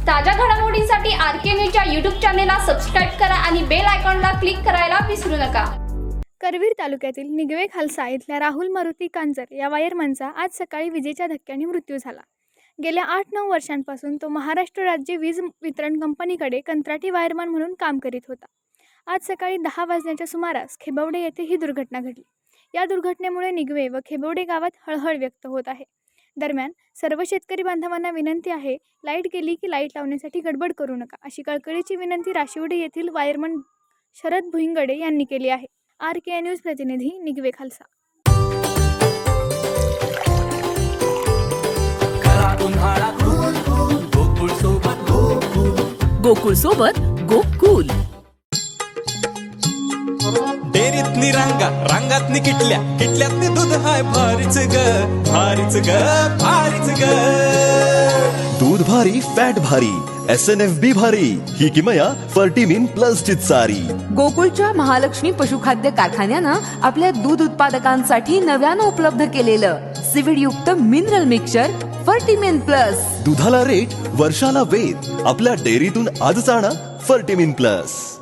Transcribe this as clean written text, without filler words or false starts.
ताज्या घडामोडींसाठी आरके न्यूजच्या यूट्यूब चॅनेलला सबस्क्राईब करा आणि बेल आयकॉनला क्लिक करायला विसरू नका। करवीर तालुक्यातील निगवे खालसा इथल्या राहुल मारुती कांजर या वायरमनचा आज सकाळी विजेच्या धक्क्याने मृत्यू झाला। गेल्या 8-9 वर्षांपासून तो महाराष्ट्र राज्य वीज वितरण कंपनीकडे कंत्राटी वायरमन म्हणून काम करीत होता। आज सकाळी 10 वाजण्याच्या सुमारास खेबवडे येथे ही दुर्घटना घडली। या दुर्घटनेमुळे निगवे व खेबवडे गावात हळहळ व्यक्त होत आहे। दरम्यान सर्व शेतकरी बांधवांना विनंती आहे, लाईट गेली की लाईट लावण्यासाठी गडबड करू नका, अशी कळकळीची विनंती राशिवडे येथील वायरमन शरद भुईंगडे यांनी केली आहे। आरके न्यूज प्रतिनिधी निगवे खालसा। गोकुळ सोबत गोकुल। डेरीतनी रांगा रांगातनी किटल्या किटल्यातनी दूध हाय भारीच ग भारीच ग भारीच ग। दूध भारी फॅट भारी SNFB भारी ही किमया फर्टिमिन प्लस ची सारी। गोकुळच्या महालक्ष्मी पशुखाद्य कारखान्यानं आपल्या दूध उत्पादकांसाठी नव्यानं उपलब्ध केलेलं सीविड युक्त मिनरल मिक्सचर फर्टिमिन प्लस। दुधाला रेट वर्षाला वेद आपल्या डेअरीतून आजच आणा फर्टिमिन प्लस।